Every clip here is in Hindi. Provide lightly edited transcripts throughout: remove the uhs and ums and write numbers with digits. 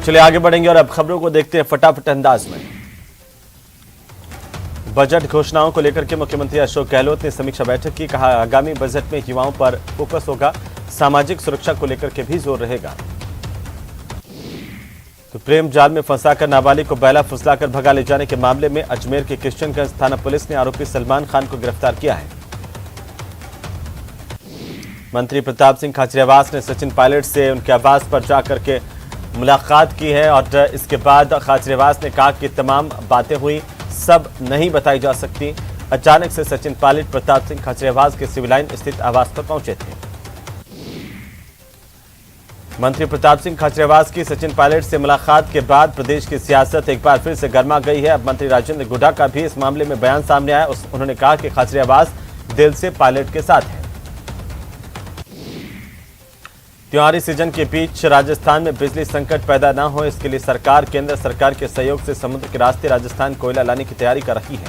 चलिए आगे बढ़ेंगे और अब खबरों को देखते हैं फटाफट अंदाज में। बजट घोषणाओं को लेकर के मुख्यमंत्री अशोक गहलोत ने समीक्षा बैठक की। कहा, आगामी बजट में युवाओं पर फोकस होगा, सामाजिक सुरक्षा को लेकर के भी जोर रहेगा। तो प्रेम जाल में फंसाकर नाबालिग को बैला फुसलाकर भगा ले जाने के मामले में अजमेर के किशनगंज थाना पुलिस ने आरोपी सलमान खान को गिरफ्तार किया है। मंत्री प्रताप सिंह खाचरियावास ने सचिन पायलट से उनके आवास पर जाकर के मुलाकात की है और इसके बाद खाचरियावास ने कहा कि तमाम बातें हुई, सब नहीं बताई जा सकती। अचानक से सचिन पायलट प्रताप सिंह खाचरियावास के सिविल लाइन स्थित आवास पर पहुंचे थे। मंत्री प्रताप सिंह खाचरियावास की सचिन पायलट से मुलाकात के बाद प्रदेश की सियासत एक बार फिर से गर्मा गई है। अब मंत्री राजेंद्र गुड्डा का भी इस मामले में बयान सामने आया। उन्होंने कहा कि खाचरियावास दिल से पायलट के साथ है। त्योहारी सीजन के बीच राजस्थान में बिजली संकट पैदा न हो, इसके लिए सरकार केंद्र सरकार के सहयोग से समुद्र के रास्ते राजस्थान कोयला लाने की तैयारी कर रही है।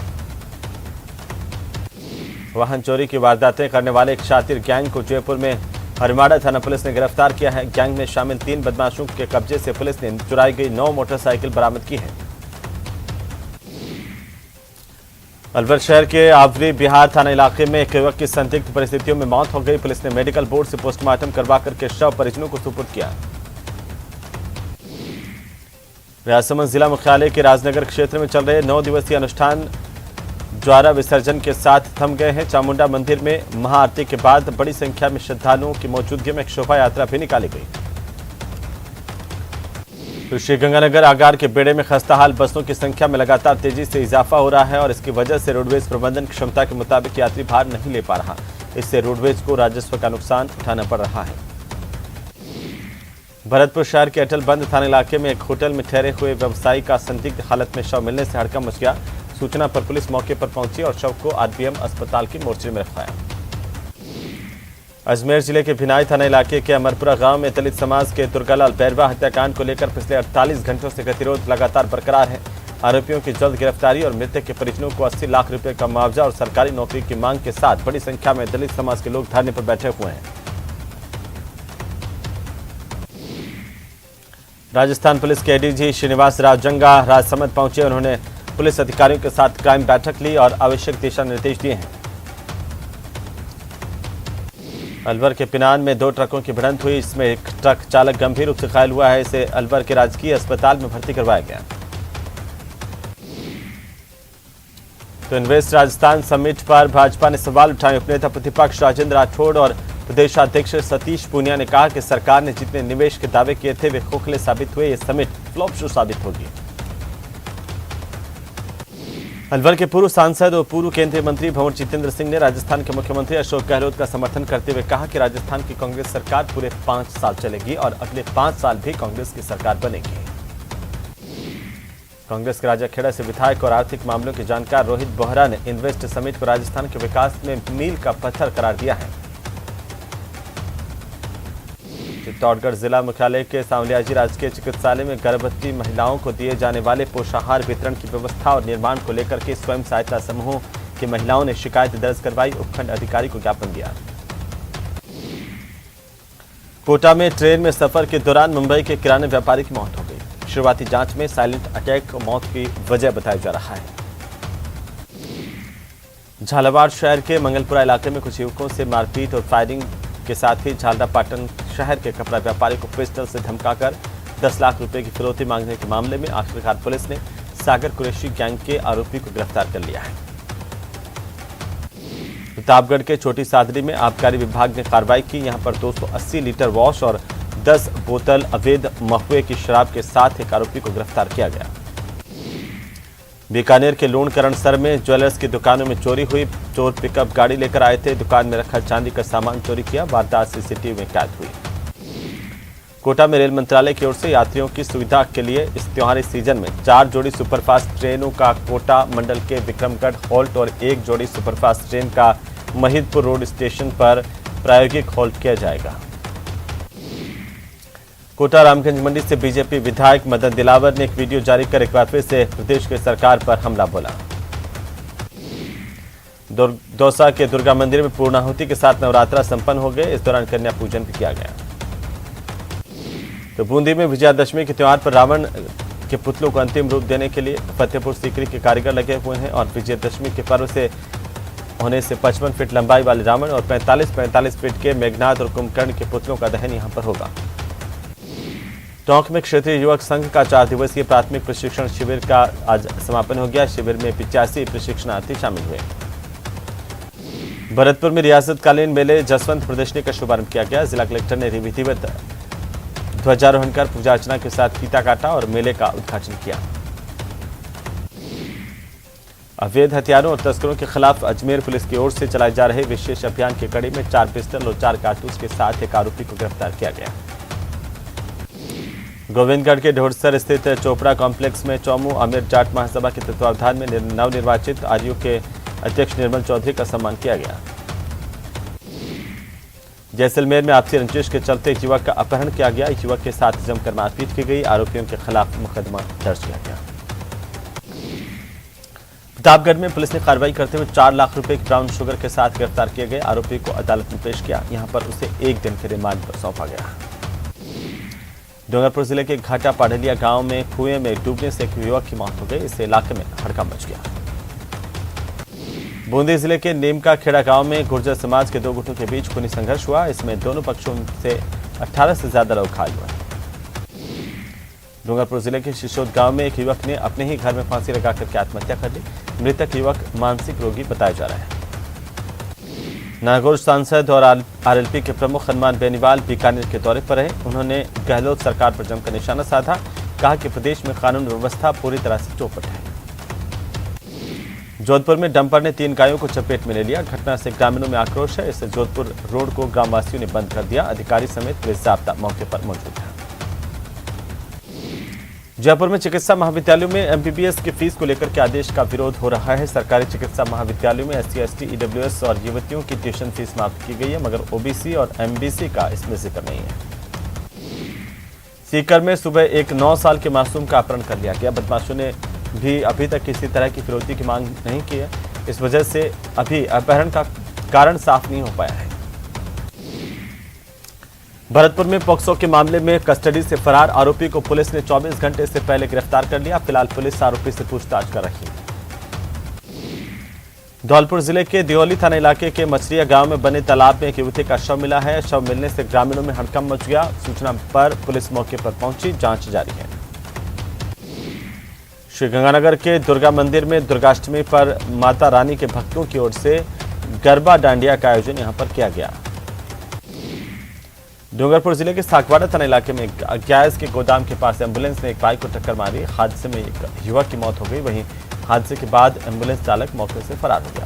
वाहन चोरी की वारदातें करने वाले एक शातिर गैंग को जयपुर में हरिमाड़ा थाना पुलिस ने गिरफ्तार किया है। गैंग में शामिल 3 बदमाशों के कब्जे से पुलिस ने चुराई गई 9 मोटरसाइकिल बरामद की है। अलवर शहर के आवरी बिहार थाना इलाके में एक युवक की संदिग्ध परिस्थितियों में मौत हो गई। पुलिस ने मेडिकल बोर्ड से पोस्टमार्टम करवा करके शव परिजनों को सुपुर्द किया। राजसमंद जिला मुख्यालय के राजनगर क्षेत्र में चल रहे 9 दिवसीय अनुष्ठान ज्वारा विसर्जन के साथ थम गए हैं। चामुंडा मंदिर में महाआरती के बाद बड़ी संख्या में श्रद्धालुओं की मौजूदगी में एक शोभा यात्रा भी निकाली गई। तो श्रीगंगानगर आगार के बेड़े में खस्ताहाल बसों की संख्या में लगातार तेजी से इजाफा हो रहा है और इसकी वजह से रोडवेज प्रबंधन क्षमता के मुताबिक यात्री भार नहीं ले पा रहा। इससे रोडवेज को राजस्व का नुकसान उठाना पड़ रहा है। भरतपुर शहर के अटल बंद थाना इलाके में एक होटल में ठहरे हुए व्यवसायी का संदिग्ध हालत में शव मिलने से हड़कंप मच गया। सूचना पर पुलिस मौके पर पहुंची और शव को आरबीएम अस्पताल की मोर्चरी में रखवाया। अजमेर जिले के भिनाई थाना इलाके के अमरपुरा गांव में दलित समाज के दुर्गालाल बैरवा हत्याकांड को लेकर पिछले 48 घंटों से गतिरोध लगातार बरकरार है। आरोपियों की जल्द गिरफ्तारी और मृतक के परिजनों को 80 लाख रुपए का मुआवजा और सरकारी नौकरी की मांग के साथ बड़ी संख्या में दलित समाज के लोग धरने पर बैठे हुए हैं। राजस्थान पुलिस के एडीजी श्रीनिवास राव जंगा राजसमंद पहुंचे। उन्होंने पुलिस अधिकारियों के साथ क्राइम बैठक ली और आवश्यक दिशा निर्देश दिए हैं। अलवर के पिनान में 2 ट्रकों की भिड़ंत हुई। इसमें एक ट्रक चालक गंभीर रूप से घायल हुआ है। इसे अलवर के राजकीय अस्पताल में भर्ती करवाया गया। तो इन्वेस्ट राजस्थान समिट पर भाजपा ने सवाल उठाए। उपनेता प्रतिपक्ष राजेंद्र राठौड़ और प्रदेशाध्यक्ष सतीश पूनिया ने कहा कि सरकार ने जितने निवेश के दावे किए थे वे खोखले साबित हुए। ये समिट फ्लॉप शो साबित होगी। अलवर के पूर्व सांसद और पूर्व केंद्रीय मंत्री भंवर जितेंद्र सिंह ने राजस्थान के मुख्यमंत्री अशोक गहलोत का समर्थन करते हुए कहा कि राजस्थान की कांग्रेस सरकार पूरे 5 साल चलेगी और अगले 5 साल भी कांग्रेस की सरकार बनेगी। कांग्रेस के राजाखेड़ा से विधायक और आर्थिक मामलों के जानकार रोहित बोहरा ने इन्वेस्ट समिट को राजस्थान के विकास में मील का पत्थर करार दिया है। चित्तौड़गढ़ जिला मुख्यालय के सांवलियाजी राजकीय चिकित्सालय में गर्भवती महिलाओं को दिए जाने वाले पोषाहार वितरण की व्यवस्था और निर्माण को लेकर के स्वयं सहायता समूहों की महिलाओं ने शिकायत दर्ज करवाई। उपखंड अधिकारी को ज्ञापन दिया। कोटा में ट्रेन में सफर के दौरान मुंबई के किराना व्यापारी की मौत हो गई। शुरुआती जांच में साइलेंट अटैक मौत की वजह बताया जा रहा है। झालावाड़ शहर के मंगलपुरा इलाके में कुछ युवकों से मारपीट और फायरिंग के साथ ही झालरापाटन शहर के कपड़ा व्यापारी को पिस्टल से धमकाकर 10 लाख रुपए की फिरौती मांगने के मामले में आखिरकार पुलिस ने सागर कुरैशी गैंग के आरोपी को गिरफ्तार कर लिया है। प्रतापगढ़ के छोटी सादरी में आबकारी विभाग ने कार्रवाई की। यहां पर 280 लीटर वॉश और 10 बोतल अवैध महुए की शराब के साथ एक आरोपी को गिरफ्तार किया गया। बीकानेर के लूणकरणसर में ज्वेलर्स की दुकानों में चोरी हुई। चोर पिकअप गाड़ी लेकर आए थे। दुकान में रखा चांदी का सामान चोरी किया। वारदात सीसीटीवी में कैद हुई। कोटा में रेल मंत्रालय की ओर से यात्रियों की सुविधा के लिए इस त्योहारी सीजन में 4 जोड़ी सुपरफास्ट ट्रेनों का कोटा मंडल के विक्रमगढ़ हॉल्ट और 1 जोड़ी सुपरफास्ट ट्रेन का महिदपुर रोड स्टेशन पर प्रायोगिक हॉल्ट किया जाएगा। कोटा रामगंज मंडी से बीजेपी विधायक मदन दिलावर ने एक वीडियो जारी कर एक बार फिर से प्रदेश की सरकार पर हमला बोला। दौसा के दुर्गा मंदिर में पूर्णाहुति के साथ नवरात्रा संपन्न हो गए। इस दौरान कन्या पूजन भी किया गया। तो बूंदी में विजयादशमी के त्यौहार पर रावण के पुतलों को अंतिम रूप देने के लिए फतेहपुर सीकरी के कारीगर लगे हुए हैं और विजयादशमी के पर्व से होने से 55 फीट लंबाई वाले रावण और 45 फीट के मेघनाथ और कुंभकर्ण के पुतलों का दहन यहां पर होगा। टोंक में क्षेत्रीय युवक संघ का 4 दिवसीय प्राथमिक प्रशिक्षण शिविर का आज समापन हो गया। शिविर में 85 प्रशिक्षणार्थी शामिल हुए। भरतपुर में रियासतकालीन मेले जसवंत प्रदर्शनी का शुभारंभ किया गया। जिला कलेक्टर ने विधिवत ध्वजारोहण कर पूजा अर्चना के साथ फीता काटा और मेले का उद्घाटन किया। अवैध हथियारों और तस्करों के खिलाफ अजमेर पुलिस की ओर से चलाए जा रहे विशेष अभियान की कड़ी में 4 पिस्टल और 4 कारतूस के साथ एक आरोपी को गिरफ्तार किया गया। गोविंदगढ़ के ढोरसर स्थित चोपड़ा कॉम्प्लेक्स में चौमू आमिर जाट महासभा के तत्वावधान में नवनिर्वाचित आरयू के अध्यक्ष निर्मल चौधरी का सम्मान किया गया। जैसलमेर में आपसी रंजिश के चलते एक युवक का अपहरण किया गया। युवक के साथ जमकर मारपीट की गई। आरोपियों के खिलाफ मुकदमा दर्ज किया गया। प्रतापगढ़ में पुलिस ने कार्रवाई करते हुए 4 लाख रुपए की ब्राउन शुगर के साथ गिरफ्तार किए गए आरोपी को अदालत में पेश किया। यहां पर उसे 1 दिन के रिमांड पर सौंपा गया। डूंगरपुर जिले के घाटा पाढ़लिया गांव में कुएं में डूबने से एक युवक की मौत हो गई। इससे इलाके में हड़कंप मच गया। बूंदी जिले के नीमका खेड़ा गांव में गुर्जर समाज के 2 गुटों के बीच खूनी संघर्ष हुआ। इसमें दोनों पक्षों से 18 से ज्यादा लोग घायल हुए। डूंगरपुर जिले के शिशोद गांव में एक युवक ने अपने ही घर में फांसी लगाकर के आत्महत्या कर ली। मृतक युवक मानसिक रोगी बताया जा रहा है। नागौर सांसद और आरएलपी के प्रमुख हनुमान बेनीवाल बीकानेर के दौरे पर रहे। उन्होंने गहलोत सरकार पर जमकर निशाना साधा। कहा कि प्रदेश में कानून व्यवस्था पूरी तरह से चौपट है। जोधपुर में डंपर ने 3 गायों को चपेट में ले लिया। घटना से ग्रामीणों में आक्रोश है। इससे जोधपुर रोड को ग्रामवासियों ने बंद कर दिया। अधिकारी समेत पुलिस जाब्ता मौके पर मौजूद है। जयपुर में चिकित्सा महाविद्यालयों में एमबीबीएस की फीस को लेकर के आदेश का विरोध हो रहा है। सरकारी चिकित्सा महाविद्यालयों में SC, ST, EWS और युवतियों की ट्यूशन फीस माफ की गई है, मगर OBC और MBC का इसमें जिक्र नहीं है। सीकर में सुबह एक 9 साल के मासूम का अपहरण कर लिया गया। बदमाशों ने भी अभी तक किसी तरह की फिरौती की मांग नहीं की है। इस वजह से अभी अपहरण का कारण साफ नहीं हो पाया है। भरतपुर में पॉक्सो के मामले में कस्टडी से फरार आरोपी को पुलिस ने 24 घंटे से पहले गिरफ्तार कर लिया। फिलहाल पुलिस आरोपी से पूछताछ कर रही है। धौलपुर जिले के दियोली थाना इलाके के मछरिया गांव में बने तालाब में एक युवती का शव मिला है। शव मिलने से ग्रामीणों में हड़कंप मच गया। सूचना पर पुलिस मौके पर पहुंची, जांच जारी है। श्रीगंगानगर के दुर्गा मंदिर में दुर्गाष्टमी पर माता रानी के भक्तों की ओर से गरबा डांडिया का आयोजन यहां पर किया गया। डूंगरपुर जिले के सागवाड़ा थाना इलाके में गैस के गोदाम के पास एम्बुलेंस ने एक बाइक को टक्कर मारी। हादसे में एक युवक की मौत हो गई। वहीं हादसे के बाद एम्बुलेंस चालक मौके से फरार हो गया।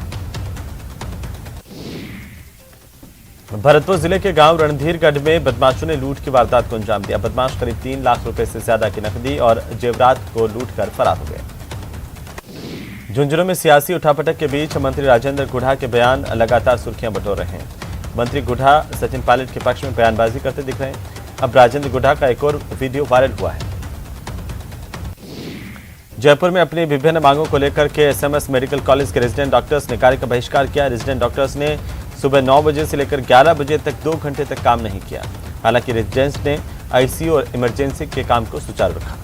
भरतपुर जिले के गांव रणधीरगढ़ में बदमाशों ने लूट की वारदात को अंजाम दिया। बदमाश करीब 3 लाख रुपए से ज्यादा की नकदी और जेवरात को लूट कर फरार हो गए। झुंझुनू में सियासी उठापटक के बीच मंत्री राजेंद्र गुढ़ा के बयान लगातार सुर्खियां बटोर रहे हैं। मंत्री गुढ़ा सचिन पायलट के पक्ष में बयानबाजी करते दिख रहे हैं। अब राजेंद्र गुढ़ा का एक और वीडियो वायरल हुआ है। जयपुर में अपनी विभिन्न मांगों को लेकर के SMS मेडिकल कॉलेज के रेजिडेंट डॉक्टर्स ने कार्य का बहिष्कार किया। रेजिडेंट डॉक्टर्स ने सुबह 9 बजे से लेकर 11 बजे तक 2 घंटे तक काम नहीं किया। हालांकि रेजिडेंट्स ने ICU और इमरजेंसी के काम को सुचारू रखा।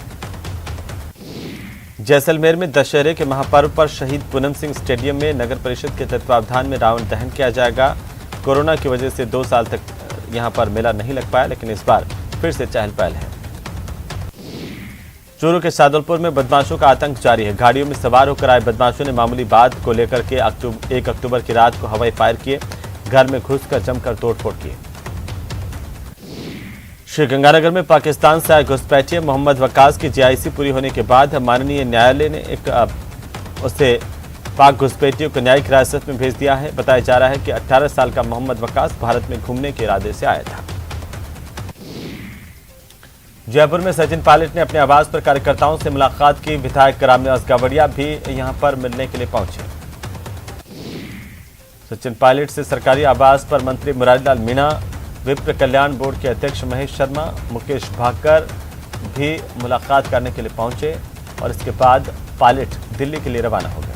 जैसलमेर में दशहरे के महापर्व पर शहीद पूनम सिंह स्टेडियम में नगर परिषद के तत्वावधान में रावण दहन किया जाएगा। कोरोना की वजह से 2 साल तक यहां पर मेला नहीं लग पाया, लेकिन इस बार फिर से चहल पहल है। चूरू के सादुलपुर में बदमाशों का आतंक जारी है। गाड़ियों में सवार होकर आए बदमाशों ने मामूली बात को लेकर के 1 अक्टूबर की रात को हवाई फायर किए। घर में घुसकर जमकर तोड़फोड़ की। श्रीगंगानगर में पाकिस्तान से आए घुसपैठिए मोहम्मद वकास की JIC पूरी होने के बाद माननीय न्यायालय ने उसे पाक घुसपैठियों को न्यायिक हिरासत में भेज दिया है। बताया जा रहा है कि 18 साल का मोहम्मद वकास भारत में घूमने के इरादे से आया था। जयपुर में सचिन पायलट ने अपने आवास पर कार्यकर्ताओं से मुलाकात की। विधायक रामनिवास गावड़िया भी यहां पर मिलने के लिए पहुंचे। सचिन पायलट से सरकारी आवास पर मंत्री मुरारीलाल मीणा, विप्र कल्याण बोर्ड के अध्यक्ष महेश शर्मा, मुकेश भाकर भी मुलाकात करने के लिए पहुंचे और इसके बाद पायलट दिल्ली के लिए रवाना हो गए।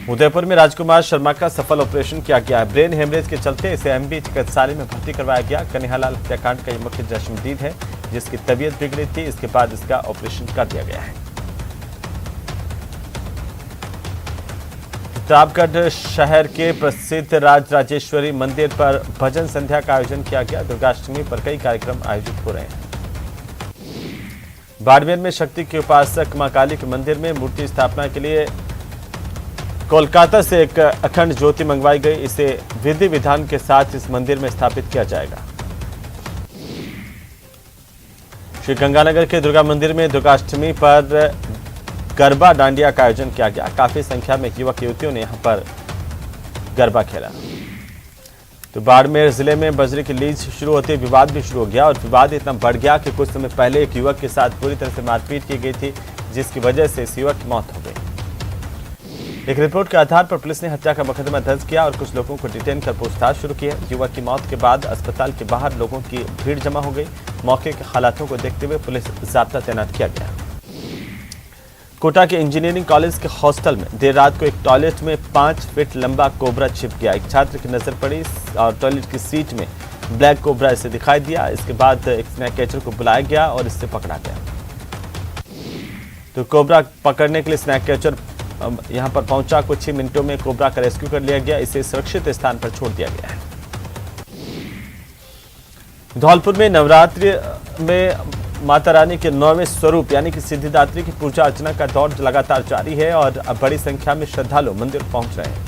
उदयपुर में राजकुमार शर्मा का सफल ऑपरेशन किया गया है। ब्रेन हेमरेज के चलते इसे एमबी चिकित्सालय में भर्ती करवाया गया। कन्हैयालाल हत्याकांड का ये मुख्य जश्मदीद है, जिसकी तबीयत बिगड़ी थी। इसके बाद इसका ऑपरेशन कर दिया गया है। प्रतापगढ़ शहर के प्रसिद्ध राजराजेश्वरी मंदिर पर भजन संध्या का आयोजन किया गया। दुर्गाष्टमी पर कई कार्यक्रम आयोजित हो रहे हैं। बाड़मेर में शक्ति के उपासक मां काली के मंदिर में मूर्ति स्थापना के लिए कोलकाता से एक अखंड ज्योति मंगवाई गई। इसे विधि विधान के साथ इस मंदिर में स्थापित किया जाएगा। श्री गंगानगर के दुर्गा मंदिर में दुर्गाष्टमी पर गरबा डांडिया का आयोजन किया गया। काफी संख्या में युवक युवतियों ने यहां पर गरबा खेला। तो बाड़मेर जिले में बजरी की लीज शुरू होते विवाद भी शुरू हो गया और विवाद इतना बढ़ गया कि कुछ समय पहले एक युवक के साथ पूरी तरह से मारपीट की गई थी, जिसकी वजह से इस युवक की मौत हो गई। एक रिपोर्ट के आधार पर पुलिस ने हत्या का मुकदमा दर्ज किया और कुछ लोगों को डिटेन कर पूछताछ शुरू की है। युवक की मौत के बाद अस्पताल के बाहर लोगों की भीड़ जमा हो गई। मौके के हालातों को देखते हुए पुलिस जाब्ता तैनात किया गया। कोटा के इंजीनियरिंग कॉलेज के हॉस्टल में देर रात को एक टॉयलेट में 5 फीट लंबा कोबरा छिप गया। एक छात्र की नजर पड़ी और टॉयलेट की सीट में ब्लैक कोबरा इसे दिखाई दिया। इसके बाद एक स्नैक कैचर को बुलाया गया और इससे पकड़ा गया। तो कोबरा पकड़ने के लिए स्नैक कैचर यहां पर पहुंचा। कुछ ही मिनटों में कोबरा का रेस्क्यू कर लिया गया। इसे सुरक्षित स्थान पर छोड़ दिया गया है। धौलपुर में नवरात्रि में माता रानी के 9वें स्वरूप यानी कि सिद्धिदात्री की पूजा अर्चना का दौर लगातार जारी है और अब बड़ी संख्या में श्रद्धालु मंदिर पहुंच रहे हैं।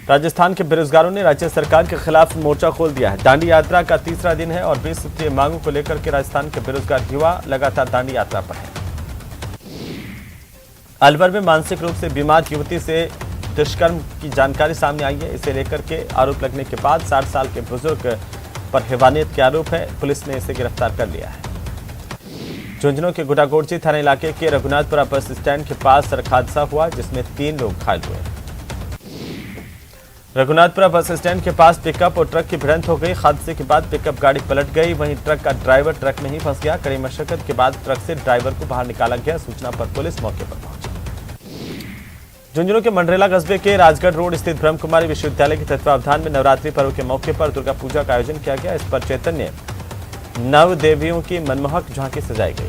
राजस्थान के बेरोजगारों ने राज्य सरकार के खिलाफ मोर्चा खोल दिया है। दांडी यात्रा का तीसरा दिन है और 20 सूत्रीय मांगों को लेकर के राजस्थान के बेरोजगार युवा लगातार दांडी यात्रा पर है। अलवर में मानसिक रूप से बीमार युवती से दुष्कर्म की जानकारी सामने आई है। इसे लेकर के आरोप लगने के बाद 60 साल के बुजुर्ग पर हैवानियत के आरोप है। पुलिस ने इसे गिरफ्तार कर लिया है। झुंझुनू के गुडागोड़ची थाना इलाके के रघुनाथपुरा बस स्टैंड के पास सड़क हादसा हुआ, जिसमें 3 लोग घायल हुए। रघुनाथपुरा बस स्टैंड के पास पिकअप और ट्रक की भिड़ंत हो गई। हादसे के बाद पिकअप गाड़ी पलट गई, वहीं ट्रक का ड्राइवर ट्रक में ही फंस गया। कड़ी मशक्कत के बाद ट्रक से ड्राइवर को बाहर निकाला गया। सूचना पर पुलिस मौके पर पहुंची। झुंझुनू के मंडरेला कस्बे के राजगढ़ रोड स्थित ब्रह्मकुमारी विश्वविद्यालय के तत्वावधान में नवरात्रि पर्व के मौके पर दुर्गा पूजा का आयोजन किया गया। इस पर चैतन्य नव देवियों की मनमोहक झांकी सजाई गई।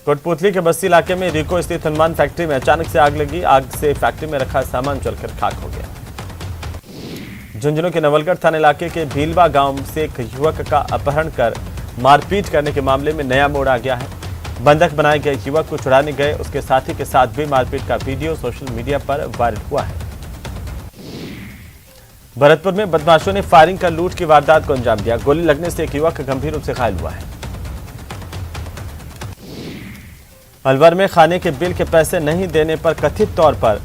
कोटपुतली के बस्ती इलाके में रिको स्थित हनुमान फैक्ट्री में अचानक से आग लगी। आग से फैक्ट्री में रखा सामान जलकर खाक हो गया। झुंझुनू के नवलगढ़ थाना इलाके के भीलवा गांव से एक युवक का अपहरण कर मारपीट करने के मामले में नया मोड़ आ गया है। बंधक बनाए गए युवक को छुड़ाने गए उसके साथी के साथ भी मारपीट का वीडियो सोशल मीडिया पर वायरल हुआ है। भरतपुर में बदमाशों ने फायरिंग कर लूट की वारदात को अंजाम दिया। गोली लगने से एक युवक गंभीर रूप से घायल हुआ है। अलवर में खाने के बिल के पैसे नहीं देने पर कथित तौर पर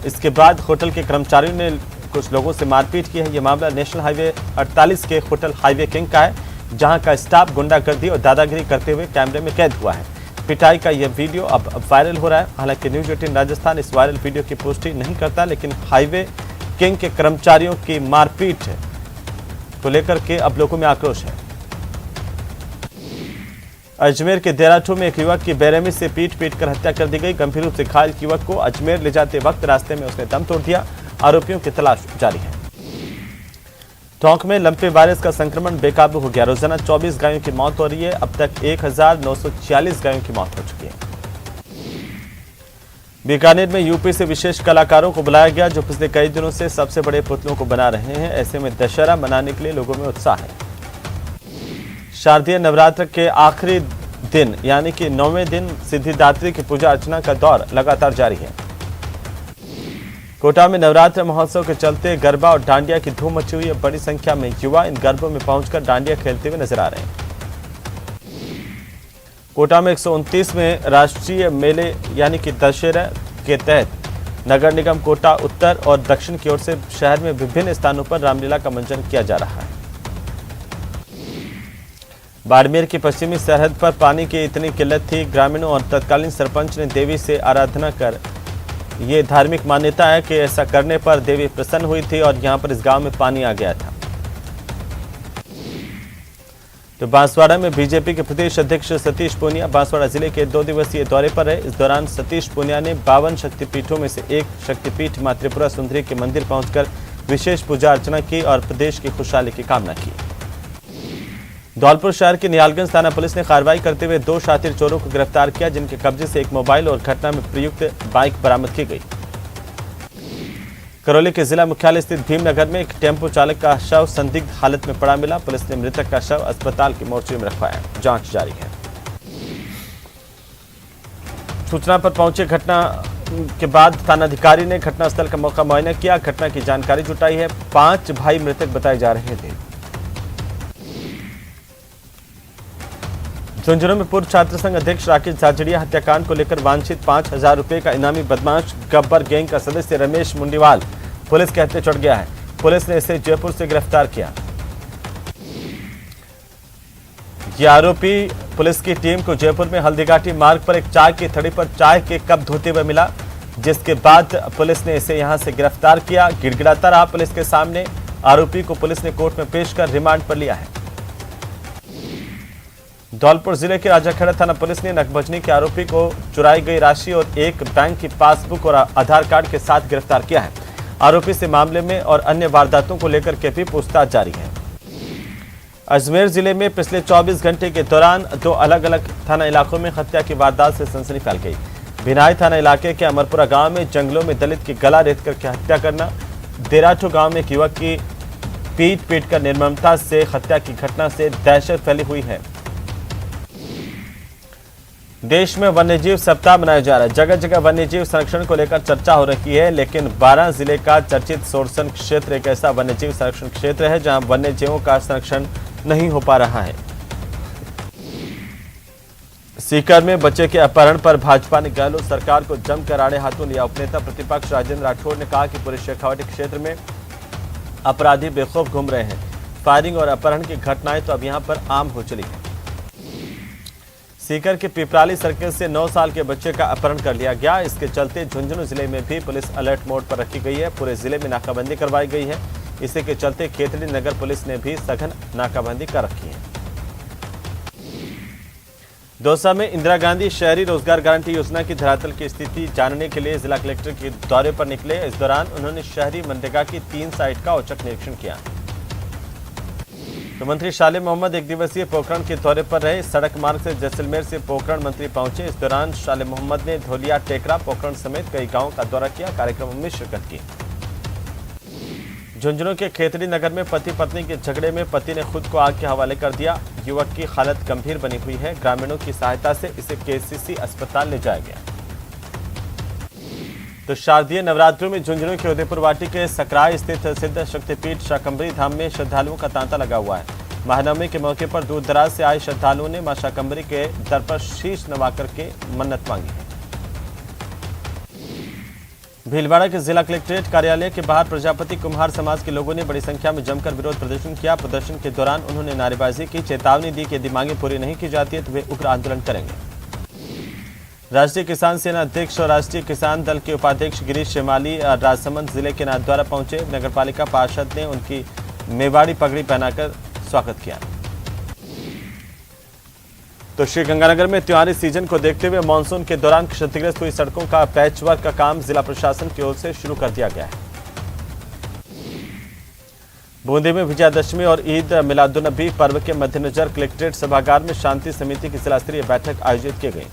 इसके बाद होटल के कर्मचारियों ने कुछ लोगों से मारपीट की है। यह मामला नेशनल हाईवे 48 के होटल हाईवे किंग का है, जहां का स्टाफ गुंडागर्दी और दादागिरी करते हुए कैमरे में कैद हुआ है। पिटाई का यह वीडियो अब वायरल हो रहा है। हालांकि न्यूज 18 राजस्थान इस वायरल वीडियो की पुष्टि नहीं करता, लेकिन हाईवे किंग के कर्मचारियों की मारपीट को लेकर के अब लोगों में आक्रोश है। अजमेर के देराठू में एक युवक की बेरहमी से पीट कर हत्या कर दी गई। गंभीर रूप से घायल युवक को अजमेर ले जाते वक्त रास्ते में उसने दम तोड़ दिया। आरोपियों की तलाश जारी है। टोंक में लंपे वायरस का संक्रमण बेकाबू हो गया। रोजाना 24 गायों की मौत हो रही है। अब तक 1946 गायों की मौत हो चुकी है। बीकानेर में यूपी से विशेष कलाकारों को बुलाया गया, जो पिछले कई दिनों से सबसे बड़े पुतलों को बना रहे हैं। ऐसे में दशहरा मनाने के लिए लोगों में उत्साह है। शारदीय नवरात्र के आखिरी दिन यानी कि 9वें दिन सिद्धिदात्री की पूजा अर्चना का दौर लगातार जारी है। कोटा में नवरात्र महोत्सव के चलते गरबा और डांडिया की धूम मची हुई है। बड़ी संख्या में युवा इन गरबों में पहुंचकर डांडिया खेलते हुए नजर आ रहे हैं। कोटा में 129 राष्ट्रीय मेले यानी कि दशहरा के तहत नगर निगम कोटा उत्तर और दक्षिण की ओर से शहर में विभिन्न स्थानों पर रामलीला का मंचन किया जा रहा है। बाड़मेर की पश्चिमी सरहद पर पानी की इतनी किल्लत थी, ग्रामीणों और तत्कालीन सरपंच ने देवी से आराधना कर ये धार्मिक मान्यता है कि ऐसा करने पर देवी प्रसन्न हुई थी और यहां पर इस गांव में पानी आ गया था। तो बांसवाड़ा में बीजेपी के प्रदेश अध्यक्ष सतीश पूनिया बांसवाड़ा जिले के 2 दिवसीय दौरे पर रहे। इस दौरान सतीश पूनिया ने 52 शक्तिपीठों में से एक शक्तिपीठ मां त्रिपुरा सुंदरी के मंदिर पहुंचकर विशेष पूजा अर्चना की और प्रदेश की खुशहाली की कामना की। धौलपुर शहर के नियालगंज थाना पुलिस ने कार्रवाई करते हुए 2 शातिर चोरों को गिरफ्तार किया, जिनके कब्जे से एक मोबाइल और घटना में प्रयुक्त बाइक बरामद की गई। करौली के जिला मुख्यालय स्थित भीमनगर में एक टेम्पो चालक का शव संदिग्ध हालत में पड़ा मिला। पुलिस ने मृतक का शव अस्पताल की मोर्चरी में रखवाया, जांच जारी है। सूचना पर पहुंचे घटना के बाद थानाधिकारी ने घटनास्थल का मौका मुआयना किया, घटना की जानकारी जुटाई है। 5 भाई मृतक बताए जा रहे थे। झुंझुनू में पूर्व छात्र संघ अध्यक्ष राकेश झाझड़िया हत्याकांड को लेकर वांछित 5000 रुपए का इनामी बदमाश गब्बर गैंग का सदस्य रमेश मुंडीवाल पुलिस के हत्थे चढ़ गया है। पुलिस ने इसे जयपुर से गिरफ्तार किया। यह आरोपी पुलिस की टीम को जयपुर में हल्दीघाटी मार्ग पर एक चाय की थड़ी पर चाय के कप धोते हुए मिला, जिसके बाद पुलिस ने इसे यहां से गिरफ्तार किया। गिड़गिड़ाता रहा पुलिस के सामने। आरोपी को पुलिस ने कोर्ट में पेश कर रिमांड पर लिया है। धौलपुर जिले के राजाखेड़ा थाना पुलिस ने नकबजनी के आरोपी को चुराई गई राशि और एक बैंक की पासबुक और आधार कार्ड के साथ गिरफ्तार किया है। आरोपी से मामले में और अन्य वारदातों को लेकर के भी पूछताछ जारी है। अजमेर जिले में पिछले 24 घंटे के दौरान 2 अलग अलग थाना इलाकों में हत्या की वारदात से सनसनी फैल गई। भिनाई थाना इलाके के अमरपुरा गांव में जंगलों में दलित की गला रेत करके हत्या करना, देराठो गांव में एक युवक की पीट कर निर्ममता से हत्या की घटना से दहशत फैली हुई है। देश में वन्यजीव सप्ताह मनाया जा रहा है। जगह जगह वन्यजीव संरक्षण को लेकर चर्चा हो रही है, लेकिन 12 जिले का चर्चित सोरसन क्षेत्र एक ऐसा वन्यजीव संरक्षण क्षेत्र है जहां वन्यजीवों का संरक्षण नहीं हो पा रहा है। सीकर में बच्चे के अपहरण पर भाजपा ने गहलोत सरकार को जमकर आड़े हाथों लिया। उपनेता प्रतिपक्ष राजेंद्र राठौड़ ने कहा कि पूरे शेखावाटी क्षेत्र में अपराधी बेखौफ घूम रहे हैं। फायरिंग और अपहरण की घटनाएं तो अब यहां पर आम हो चली है। सीकर के पिपराली सर्किल से 9 साल के बच्चे का अपहरण कर लिया गया। इसके चलते झुंझुनू जिले में भी पुलिस अलर्ट मोड पर रखी गई है। पूरे जिले में नाकाबंदी करवाई गई है। इसी के चलते खेतड़ी नगर पुलिस ने भी सघन नाकाबंदी कर रखी है। दौसा में इंदिरा गांधी शहरी रोजगार गारंटी योजना की धरातल की स्थिति जानने के लिए जिला कलेक्टर के दौरे पर निकले। इस दौरान उन्होंने शहरी मनरेगा की 3 साइट का औचक निरीक्षण किया। तो मंत्री शाले मोहम्मद 1 दिवसीय पोखरण के दौरे पर रहे। सड़क मार्ग से जैसलमेर से पोखरण मंत्री पहुंचे। इस दौरान शाले मोहम्मद ने धोलिया, टेकरा, पोखरण समेत कई गांवों का दौरा किया। कार्यक्रम में शिरकत की। झुंझुनू के खेतड़ी नगर में पति पत्नी के झगड़े में पति ने खुद को आग के हवाले कर दिया। युवक की हालत गंभीर बनी हुई है। ग्रामीणों की सहायता से इसे केसीसी अस्पताल ले जाया गया। तो शारदीय नवरात्रों में झुंझुनू के उदयपुर वाटी के सकराय स्थित सिद्ध शक्तिपीठ शाकंभरी धाम में श्रद्धालुओं का तांता लगा हुआ है। महानवमी के मौके पर दूर दराज से आए श्रद्धालुओं ने मां शाकंभरी के दर पर शीश नवा करके मन्नत मांगी है। भीलवाड़ा के जिला कलेक्ट्रेट कार्यालय के बाहर प्रजापति कुम्हार समाज के लोगों ने बड़ी संख्या में जमकर विरोध प्रदर्शन किया। प्रदर्शन के दौरान उन्होंने नारेबाजी की, चेतावनी दी कि यदि मांगे पूरी नहीं की जाती है तो वे उग्र आंदोलन करेंगे। राष्ट्रीय किसान सेना अध्यक्ष और राष्ट्रीय किसान दल के उपाध्यक्ष गिरीश शेमाली राजसमंद जिले के नाथद्वारा पहुंचे। नगरपालिका पार्षद ने उनकी मेवाड़ी पगड़ी पहनाकर स्वागत किया। तो श्रीगंगानगर में त्योहारी सीजन को देखते हुए मानसून के दौरान क्षतिग्रस्त हुई सड़कों का पैचवर्क का काम जिला प्रशासन की ओर से शुरू कर दिया गया है। बूंदी में विजयादशमी और ईद मिलादुन्नबी पर्व के मद्देनजर कलेक्ट्रेट सभागार में शांति समिति की जिला स्तरीय बैठक आयोजित की गई।